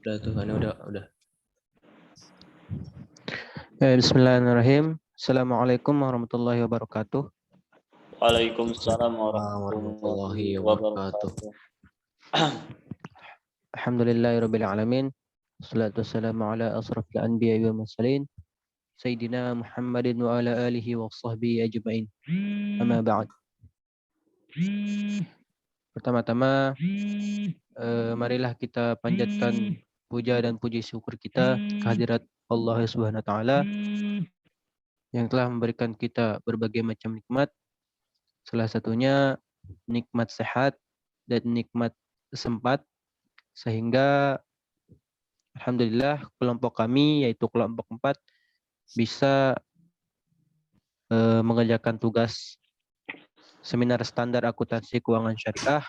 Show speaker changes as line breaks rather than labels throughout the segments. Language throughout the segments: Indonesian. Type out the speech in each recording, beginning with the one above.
Udah tuh kan udah.
Bismillahirrahmanirrahim. Assalamualaikum warahmatullahi wabarakatuh.
Waalaikumsalam
Warahmatullahi
warahmatullahi
wabarakatuh.
wabarakatuh.
Alhamdulillahirabbil alamin. Wassalatu wassalamu ala asrafil anbiya'i wal mursalin Sayyidina Muhammadin wa ala alihi wa sahbihi ajma'in. Amma ba'd. Pertama-tama marilah kita panjatkan puja dan puji syukur kita kehadirat Allah Subhanahu wa taala yang telah memberikan kita berbagai macam nikmat. Salah satunya nikmat sehat dan nikmat sempat, sehingga alhamdulillah kelompok kami yaitu kelompok 4 bisa mengerjakan tugas seminar standar akuntansi keuangan syariah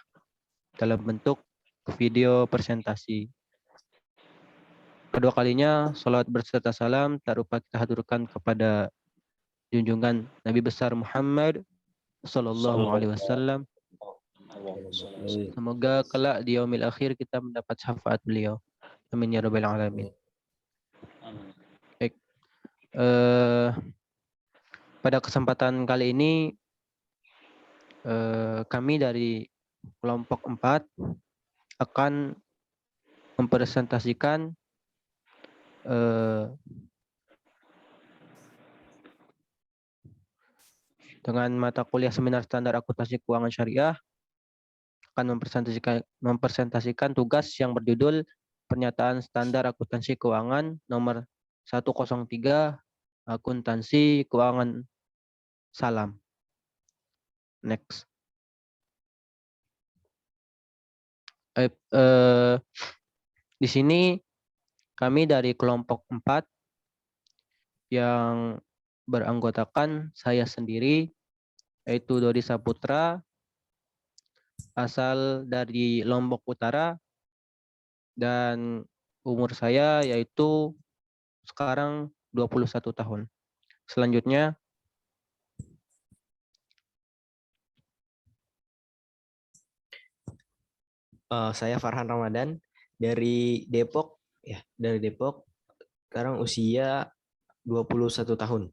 dalam bentuk video presentasi. Kedua kalinya salawat berserta salam tak lupa kita haturkan kepada junjungan Nabi besar Muhammad sallallahu alaihi wasallam. Semoga kelak di yaumil akhir kita mendapat syafaat beliau. Amin ya rabbal alamin. Baik. Pada kesempatan kali ini kami dari kelompok 4 akan mempresentasikan dengan mata kuliah seminar standar akuntansi keuangan syariah, akan mempresentasikan tugas yang berjudul Pernyataan Standar Akuntansi Keuangan nomor 103 Akuntansi Keuangan Salam. Next. Di sini kami dari kelompok 4 yang beranggotakan saya sendiri, yaitu Dodi Saputra, asal dari Lombok Utara, dan umur saya yaitu sekarang 21 tahun. Selanjutnya,
Saya Farhan Ramadan dari Depok, ya, dari Depok. Sekarang usia 21 tahun.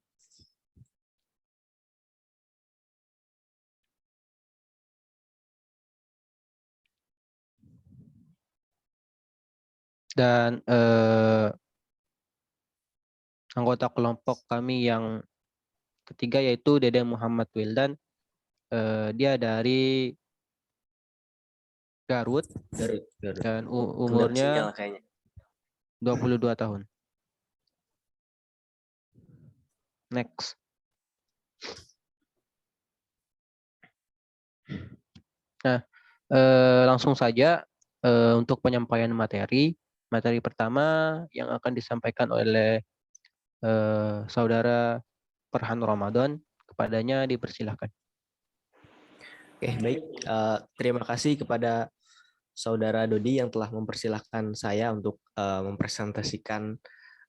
dan anggota kelompok kami yang ketiga yaitu Dede Muhammad Wildan. Dia dari Garut. Dan umurnya 22 tahun. Next. Nah, langsung saja untuk penyampaian materi. Materi pertama yang akan disampaikan oleh saudara Farhan Ramadan, kepadanya dipersilahkan.
Oke, baik. Terima kasih kepada Saudara Dodi yang telah mempersilahkan saya untuk mempresentasikan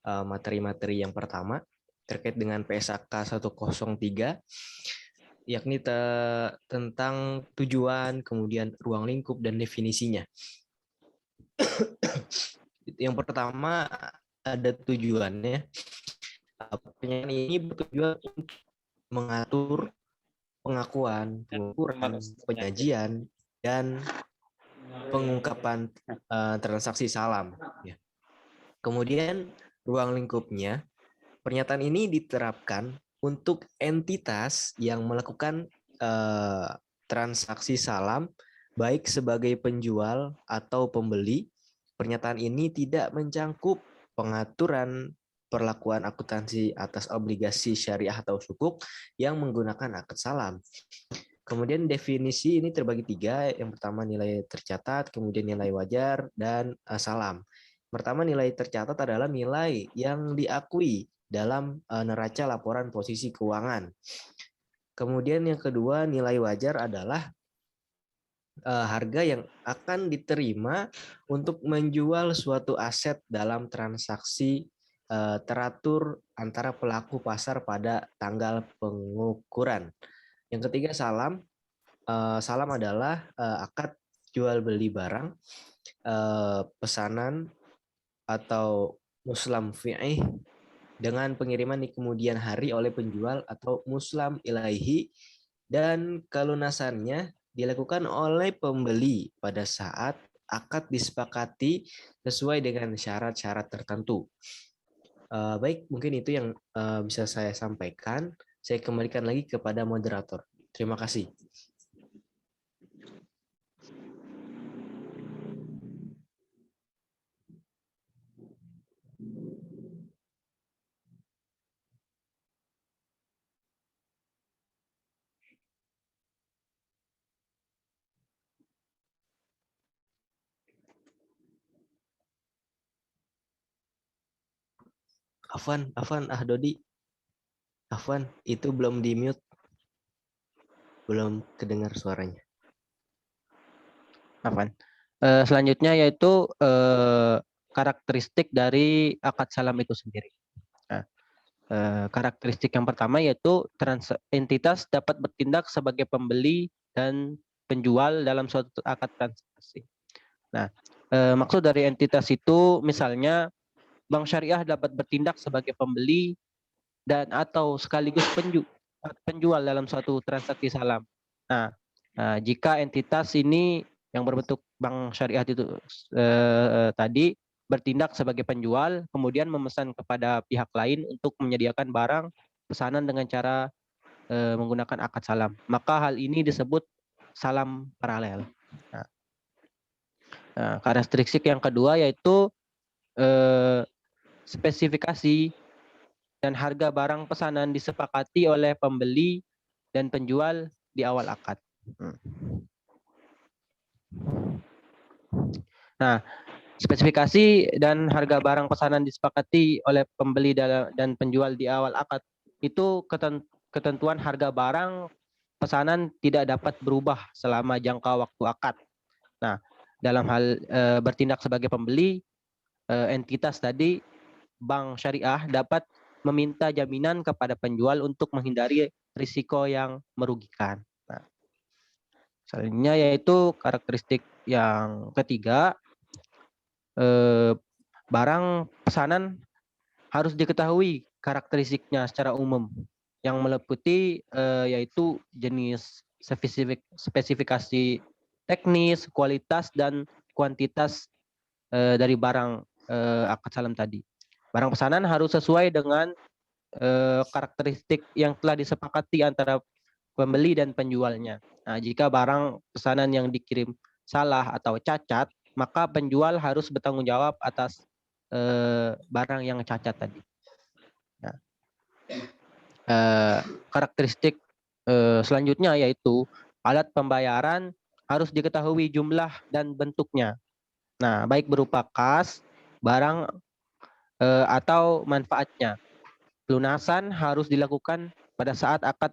materi-materi yang pertama terkait dengan PSAK 103, yakni tentang tujuan, kemudian ruang lingkup, dan definisinya. Yang pertama ada tujuannya. Penyampaian ini bertujuan untuk mengatur pengakuan, pengukuran, penyajian, dan pengungkapan transaksi salam. Kemudian ruang lingkupnya, pernyataan ini diterapkan untuk entitas yang melakukan transaksi salam, baik sebagai penjual atau pembeli. Pernyataan ini tidak mencangkup pengaturan perlakuan akuntansi atas obligasi syariah atau sukuk yang menggunakan akad salam. Kemudian definisi ini terbagi 3. Yang pertama nilai tercatat, kemudian nilai wajar, dan salam. Pertama, nilai tercatat adalah nilai yang diakui dalam neraca laporan posisi keuangan. Kemudian yang kedua, nilai wajar adalah harga yang akan diterima untuk menjual suatu aset dalam transaksi teratur antara pelaku pasar pada tanggal pengukuran. Yang ketiga, salam. Salam adalah akad jual beli barang, pesanan atau muslam fi'ih dengan pengiriman di kemudian hari oleh penjual atau muslam ilaihi, dan kelunasannya dilakukan oleh pembeli pada saat akad disepakati sesuai dengan syarat-syarat tertentu. Baik, mungkin itu yang bisa saya sampaikan. Saya kembalikan lagi kepada moderator. Terima kasih. Afwan, Dodi. Afwan, itu belum di-mute. Belum kedengar suaranya.
Afwan. Selanjutnya yaitu karakteristik dari akad salam itu sendiri. Nah, karakteristik yang pertama yaitu entitas dapat bertindak sebagai pembeli dan penjual dalam suatu akad transaksi. Nah, maksud dari entitas itu misalnya bank syariah dapat bertindak sebagai pembeli dan atau sekaligus penjual dalam suatu transaksi salam. Nah, jika entitas ini yang berbentuk bank syariah itu tadi bertindak sebagai penjual, kemudian memesan kepada pihak lain untuk menyediakan barang pesanan dengan cara menggunakan akad salam, maka hal ini disebut salam paralel. Nah, karakteristik yang kedua yaitu spesifikasi dan harga barang pesanan disepakati oleh pembeli dan penjual di awal akad. Nah, spesifikasi dan harga barang pesanan disepakati oleh pembeli dan penjual di awal akad itu ketentuan harga barang pesanan tidak dapat berubah selama jangka waktu akad. Nah, dalam hal bertindak sebagai pembeli, entitas tadi bank syariah dapat meminta jaminan kepada penjual untuk menghindari risiko yang merugikan. Nah, selanjutnya yaitu karakteristik yang ketiga, barang pesanan harus diketahui karakteristiknya secara umum yang meliputi yaitu jenis, spesifikasi teknis, kualitas dan kuantitas dari barang akad salam tadi. Barang pesanan harus sesuai dengan karakteristik yang telah disepakati antara pembeli dan penjualnya. Nah, jika barang pesanan yang dikirim salah atau cacat, maka penjual harus bertanggung jawab atas barang yang cacat tadi. Nah, karakteristik selanjutnya yaitu alat pembayaran harus diketahui jumlah dan bentuknya. Nah, baik berupa kas, barang atau manfaatnya. Pelunasan harus dilakukan pada saat akad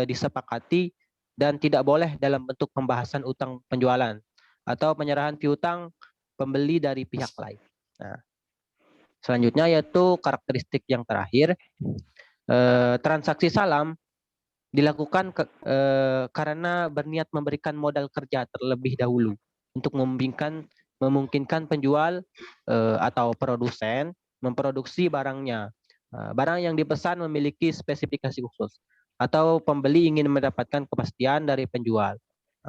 disepakati dan tidak boleh dalam bentuk pembahasan utang penjualan atau penyerahan piutang pembeli dari pihak lain. Nah, selanjutnya yaitu karakteristik yang terakhir, transaksi salam dilakukan karena berniat memberikan modal kerja terlebih dahulu untuk memungkinkan penjual atau produsen memproduksi barangnya. Barang yang dipesan memiliki spesifikasi khusus atau pembeli ingin mendapatkan kepastian dari penjual.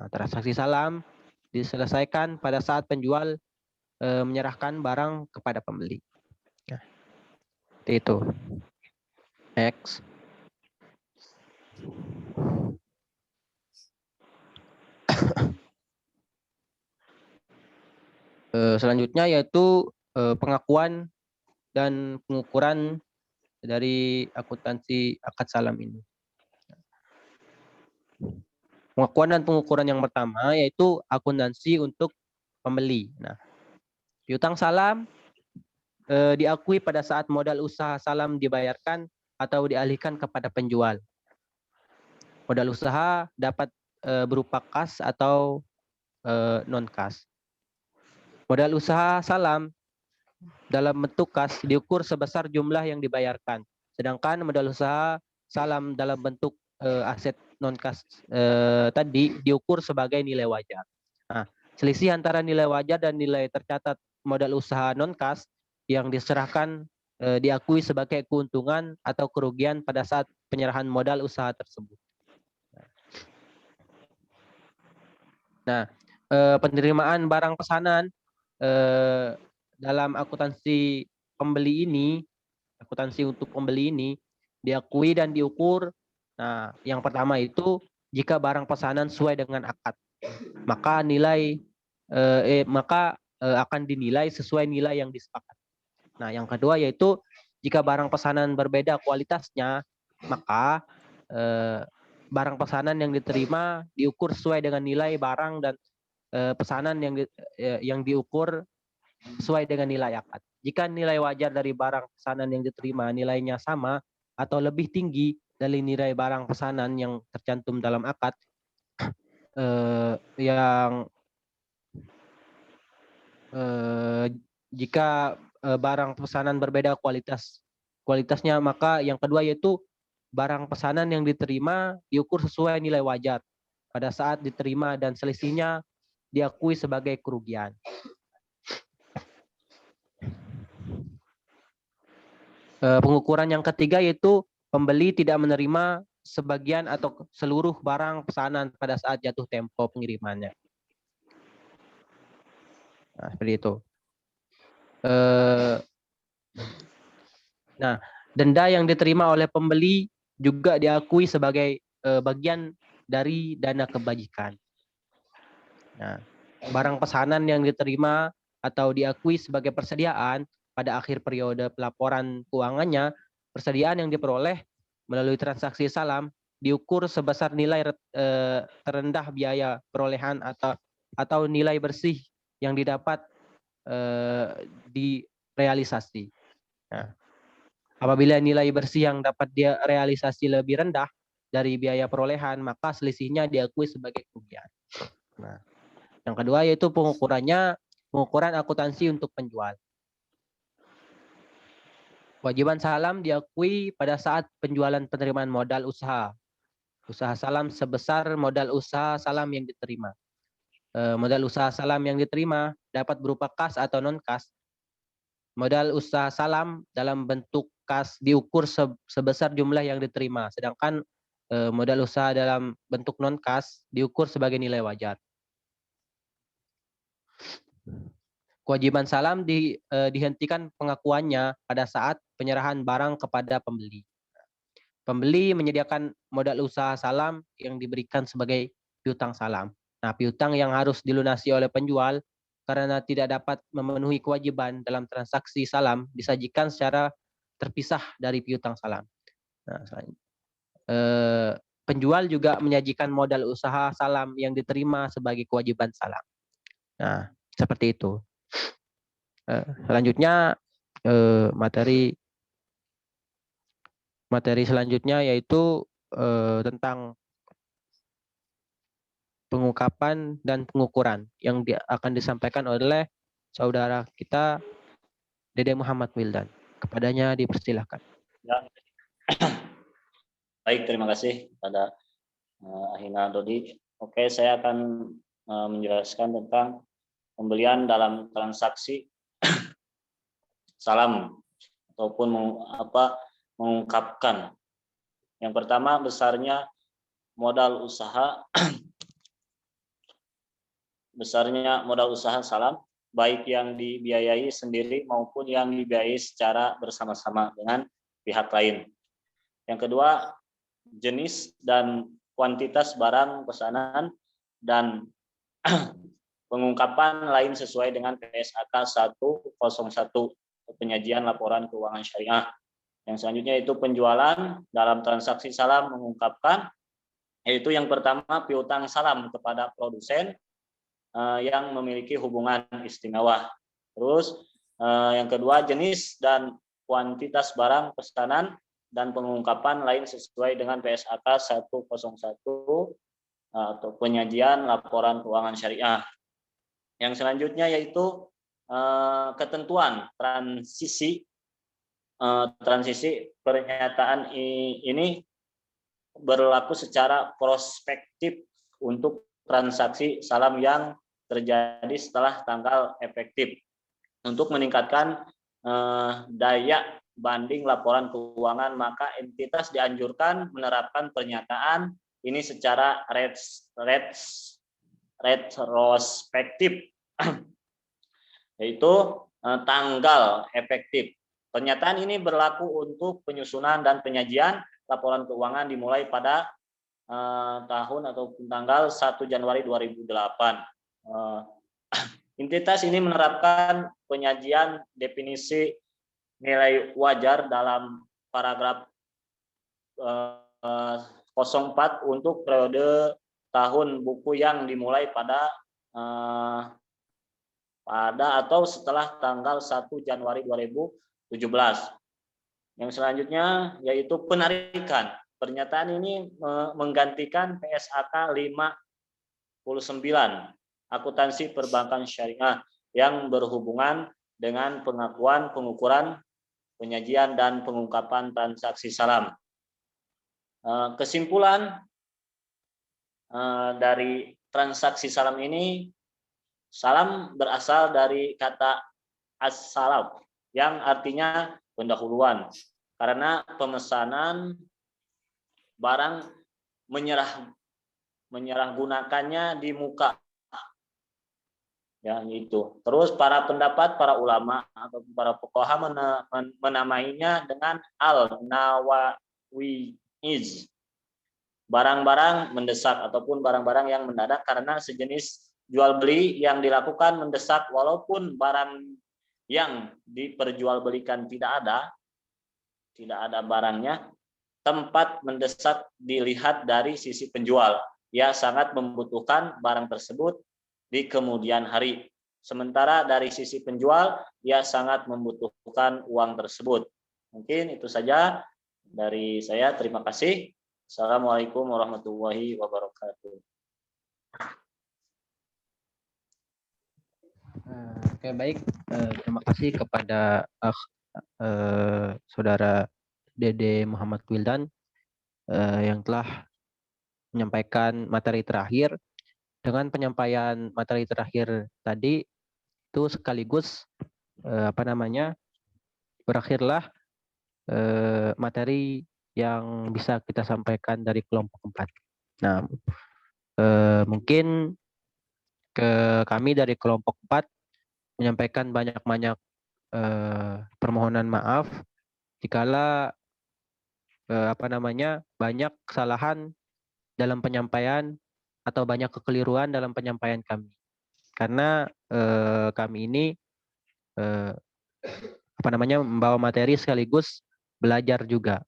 Transaksi salam diselesaikan pada saat penjual menyerahkan barang kepada pembeli. Nah, itu. Next. Selanjutnya yaitu pengakuan dan pengukuran dari akuntansi akad salam ini. Pengakuan dan pengukuran yang pertama yaitu akuntansi untuk pembeli. Nah, piutang salam diakui pada saat modal usaha salam dibayarkan atau dialihkan kepada penjual. Modal usaha dapat berupa kas atau non kas. Modal usaha salam dalam bentuk kas diukur sebesar jumlah yang dibayarkan. Sedangkan modal usaha salam dalam bentuk aset non-kas tadi diukur sebagai nilai wajar. Nah, selisih antara nilai wajar dan nilai tercatat modal usaha non-kas yang diserahkan diakui sebagai keuntungan atau kerugian pada saat penyerahan modal usaha tersebut. Nah, penerimaan barang pesanan dalam akuntansi pembeli ini, akuntansi untuk pembeli ini diakui dan diukur. Nah, yang pertama itu jika barang pesanan sesuai dengan akad, maka akan dinilai sesuai nilai yang disepakati. Nah, yang kedua yaitu jika barang pesanan berbeda kualitasnya, maka barang pesanan yang diterima diukur sesuai dengan nilai barang dan pesanan yang diukur sesuai dengan nilai akad. Jika nilai wajar dari barang pesanan yang diterima nilainya sama atau lebih tinggi dari nilai barang pesanan yang tercantum dalam akad, jika barang pesanan berbeda kualitasnya, maka yang kedua yaitu barang pesanan yang diterima diukur sesuai nilai wajar pada saat diterima dan selisihnya diakui sebagai kerugian. Pengukuran yang ketiga yaitu pembeli tidak menerima sebagian atau seluruh barang pesanan pada saat jatuh tempo pengirimannya. Nah, seperti itu. Nah, denda yang diterima oleh pembeli juga diakui sebagai bagian dari dana kebajikan. Nah, barang pesanan yang diterima atau diakui sebagai persediaan pada akhir periode pelaporan keuangannya, persediaan yang diperoleh melalui transaksi salam diukur sebesar nilai terendah biaya perolehan atau nilai bersih yang didapat di realisasi. Nah, apabila nilai bersih yang dapat dia realisasi lebih rendah dari biaya perolehan, maka selisihnya diakui sebagai kerugian. Nah, yang kedua yaitu pengukuran akuntansi untuk penjual. Kewajiban salam diakui pada saat penjualan penerimaan modal usaha salam sebesar modal usaha salam yang diterima. Modal usaha salam yang diterima dapat berupa kas atau non-kas. Modal usaha salam dalam bentuk kas diukur sebesar jumlah yang diterima, sedangkan modal usaha dalam bentuk non-kas diukur sebagai nilai wajar. Kewajiban salam dihentikan pengakuannya pada saat penyerahan barang kepada pembeli. Pembeli menyediakan modal usaha salam yang diberikan sebagai piutang salam. Nah, piutang yang harus dilunasi oleh penjual karena tidak dapat memenuhi kewajiban dalam transaksi salam disajikan secara terpisah dari piutang salam. Nah, penjual juga menyajikan modal usaha salam yang diterima sebagai kewajiban salam. Nah, seperti itu. Selanjutnya materi selanjutnya yaitu tentang pengungkapan dan pengukuran yang akan disampaikan oleh saudara kita Dede Muhammad Wildan. Kepadanya dipersilahkan.
Ya. Baik, terima kasih kepada Ahina Dodi. Oke, saya akan menjelaskan tentang pembelian dalam transaksi salam ataupun mengungkapkan. Yang pertama, besarnya modal usaha salam, baik yang dibiayai sendiri maupun yang dibiayai secara bersama-sama dengan pihak lain. Yang kedua, jenis dan kuantitas barang pesanan dan pengungkapan lain sesuai dengan PSAK 101 penyajian laporan keuangan syariah. Yang selanjutnya itu penjualan dalam transaksi salam mengungkapkan, yaitu yang pertama piutang salam kepada produsen yang memiliki hubungan istimewa. Terus yang kedua jenis dan kuantitas barang pesanan dan pengungkapan lain sesuai dengan PSAK 101 atau penyajian laporan keuangan syariah. Yang selanjutnya yaitu ketentuan transisi pernyataan ini berlaku secara prospektif untuk transaksi salam yang terjadi setelah tanggal efektif untuk meningkatkan daya banding laporan keuangan, maka entitas dianjurkan menerapkan pernyataan ini secara retrospektif, yaitu tanggal efektif. Pernyataan ini berlaku untuk penyusunan dan penyajian laporan keuangan dimulai pada tahun ataupun tanggal 1 Januari 2008. Entitas ini menerapkan penyajian definisi nilai wajar dalam paragraf 04 untuk periode tahun buku yang dimulai pada atau setelah tanggal 1 Januari 2017. Yang selanjutnya yaitu penarikan. Pernyataan ini menggantikan PSAK 59 akuntansi perbankan syariah yang berhubungan dengan pengakuan, pengukuran, penyajian dan pengungkapan transaksi salam. Kesimpulan dari transaksi salam ini, salam berasal dari kata as-salam yang artinya pendahuluan, karena pemesanan barang menyerah gunakannya di muka, ya itu. Terus para ulama atau para fuqaha menamainya dengan al-nawawiz, barang-barang mendesak ataupun barang-barang yang mendadak, karena sejenis jual beli yang dilakukan mendesak walaupun barang yang diperjualbelikan tidak ada barangnya. Tempat mendesak dilihat dari sisi penjual, ia sangat membutuhkan barang tersebut di kemudian hari. Sementara dari sisi penjual, ia sangat membutuhkan uang tersebut. Mungkin itu saja dari saya. Terima kasih. Assalamualaikum warahmatullahi wabarakatuh.
Oke, baik. Terima kasih kepada Saudara Dede Muhammad Wildan yang telah menyampaikan materi terakhir. Dengan penyampaian materi terakhir tadi itu sekaligus berakhirlah materi yang bisa kita sampaikan dari kelompok 4. Nah, mungkin kami dari kelompok 4 menyampaikan banyak-banyak permohonan maaf jikala banyak kesalahan dalam penyampaian atau banyak kekeliruan dalam penyampaian kami, karena kami ini membawa materi sekaligus belajar juga,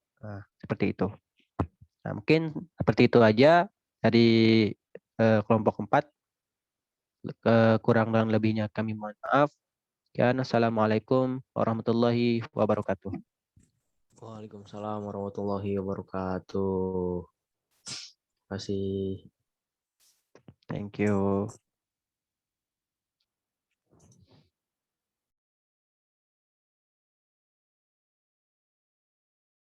seperti itu. Nah, mungkin seperti itu aja dari kelompok 4. Kurang dan lebihnya kami mohon maaf. Assalamualaikum warahmatullahi wabarakatuh.
Waalaikumsalam warahmatullahi wabarakatuh. Terima kasih.
Thank you.